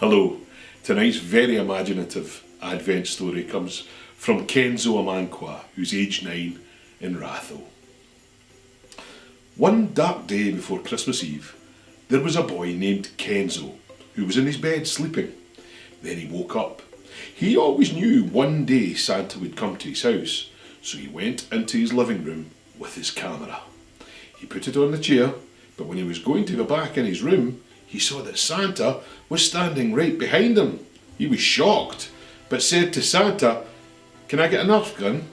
Hello, tonight's very imaginative Advent story comes from Kenzo Amankwa, who's aged 9 in Ratho. One dark day before Christmas Eve, there was a boy named Kenzo who was in his bed sleeping. Then he woke up. He always knew one day Santa would come to his house, so he went into his living room with his camera. He put it on the chair, but when he was going to go back in his room, he saw that Santa was standing right behind him. He was shocked, but said to Santa, "Can I get a Nerf gun?"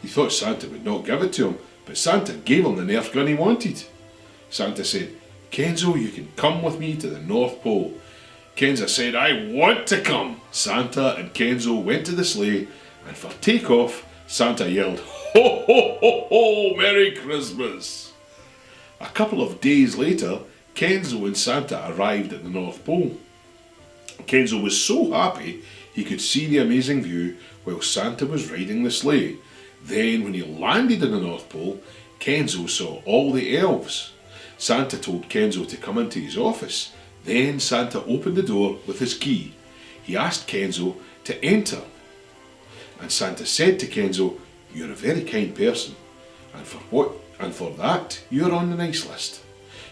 He thought Santa would not give it to him, but Santa gave him the Nerf gun he wanted. Santa said, "Kenzo, you can come with me to the North Pole." Kenzo said, "I want to come." Santa and Kenzo went to the sleigh, and for takeoff, Santa yelled, "Ho, ho, ho, ho, Merry Christmas!" A couple of days later, Kenzo and Santa arrived at the North Pole. Kenzo was so happy he could see the amazing view while Santa was riding the sleigh. Then, when he landed in the North Pole, Kenzo saw all the elves. Santa told Kenzo to come into his office. Then Santa opened the door with his key. He asked Kenzo to enter. And Santa said to Kenzo, "You're a very kind person, and for that, you're on the nice list.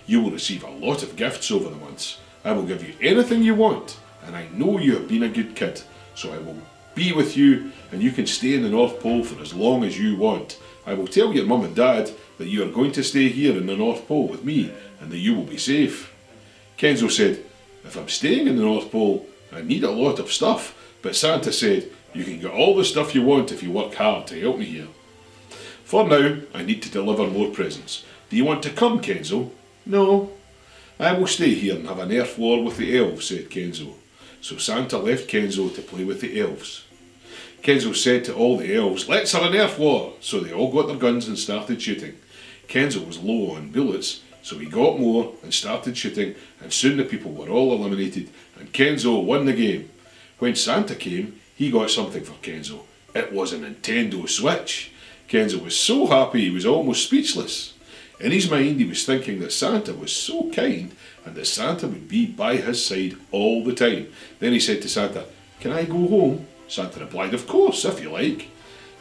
You will receive a lot of gifts over the months. I will give you anything you want, and I know you have been a good kid, so I will be with you, and you can stay in the North Pole for as long as you want. I will tell your mum and dad that you are going to stay here in the North Pole with me, and that you will be safe." Kenzo said, "If I'm staying in the North Pole, I need a lot of stuff," but Santa said, "You can get all the stuff you want if you work hard to help me here. For now, I need to deliver more presents. Do you want to come, Kenzo?" "No, I will stay here and have a Nerf war with the elves," said Kenzo. So Santa left Kenzo to play with the elves. Kenzo said to all the elves, "Let's have a Nerf war." So they all got their guns and started shooting. Kenzo was low on bullets, so he got more and started shooting, and soon the people were all eliminated, and Kenzo won the game. When Santa came, he got something for Kenzo. It was a Nintendo Switch. Kenzo was so happy he was almost speechless. In his mind, he was thinking that Santa was so kind and that Santa would be by his side all the time. Then he said to Santa, "Can I go home?" Santa replied, "Of course, if you like."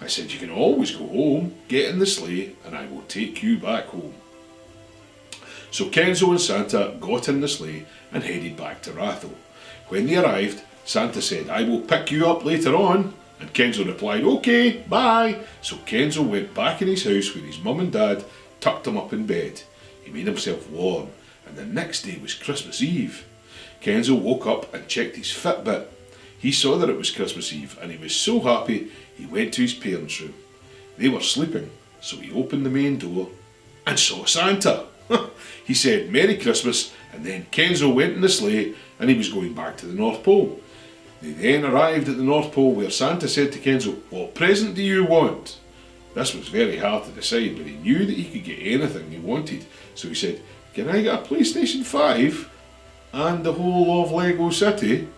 I said, "You can always go home. Get in the sleigh and I will take you back home." So Kenzo and Santa got in the sleigh and headed back to Ratho. When they arrived, Santa said, "I will pick you up later on." And Kenzo replied, "Okay, bye." So Kenzo went back in his house where his mum and dad tucked him up in bed. He made himself warm, and the next day was Christmas Eve. Kenzo woke up and checked his Fitbit. He saw that it was Christmas Eve, and he was so happy he went to his parents' room. They were sleeping, so he opened the main door and saw Santa. He said, "Merry Christmas," and then Kenzo went in the sleigh and he was going back to the North Pole. They then arrived at the North Pole where Santa said to Kenzo, "What present do you want?" This was very hard to decide, but he knew that he could get anything he wanted. So he said, "Can I get a PlayStation 5 and the whole of Lego City?"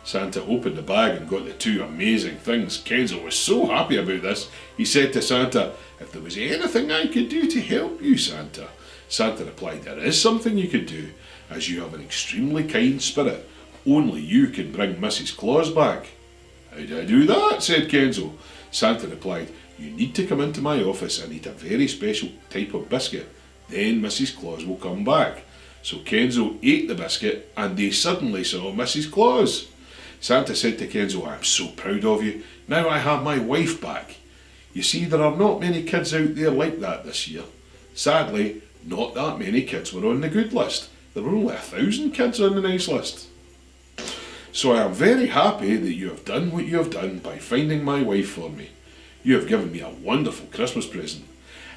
Santa opened the bag and got the two amazing things. Kenzo was so happy about this, he said to Santa, "If there was anything I could do to help you, Santa." Santa replied, "There is something you could do, as you have an extremely kind spirit. Only you can bring Mrs. Claus back." "How do I do that?" said Kenzo. Santa replied, "You need to come into my office and eat a very special type of biscuit. Then Mrs. Claus will come back." So Kenzo ate the biscuit and they suddenly saw Mrs. Claus. Santa said to Kenzo, "I am so proud of you. Now I have my wife back." You see, there are not many kids out there like that this year. Sadly, not that many kids were on the good list. There were only 1,000 kids on the nice list. So I am very happy that you have done what you have done by finding my wife for me. You have given me a wonderful Christmas present.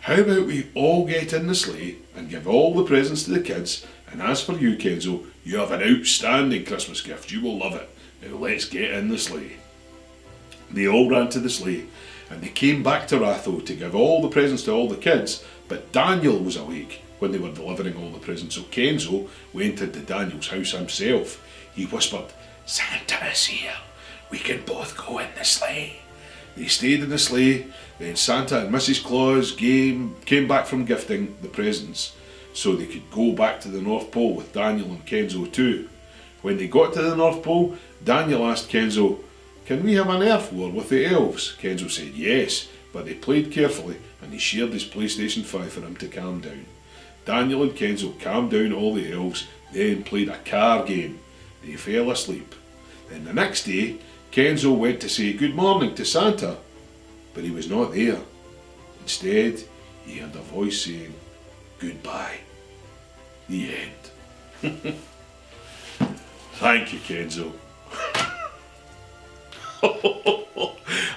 How about we all get in the sleigh and give all the presents to the kids, and as for you, Kenzo, you have an outstanding Christmas gift. You will love it. Now let's get in the sleigh. They all ran to the sleigh and they came back to Ratho to give all the presents to all the kids, but Daniel was awake when they were delivering all the presents, so Kenzo went into Daniel's house himself. He whispered, "Santa is here. We can both go in the sleigh." They stayed in the sleigh. Then Santa and Mrs. Claus came back from gifting the presents so they could go back to the North Pole with Daniel and Kenzo too. When they got to the North Pole, Daniel asked Kenzo, "Can we have an Earth War with the elves?" Kenzo said yes, but they played carefully and he shared his PlayStation 5 for him to calm down. Daniel and Kenzo calmed down all the elves, then played a card game. They fell asleep. Then the next day, Kenzo went to say good morning to Santa, but he was not there. Instead, he heard a voice saying, "Goodbye." The end. Thank you, Kenzo.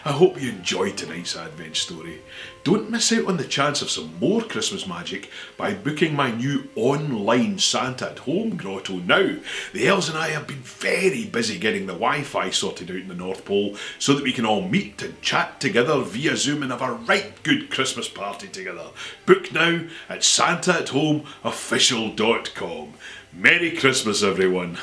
I hope you enjoyed tonight's Advent story. Don't miss out on the chance of some more Christmas magic by booking my new online Santa at Home grotto now. The elves and I have been very busy getting the Wi-Fi sorted out in the North Pole so that we can all meet and chat together via Zoom and have a right good Christmas party together. Book now at santaathomeofficial.com. Merry Christmas, everyone.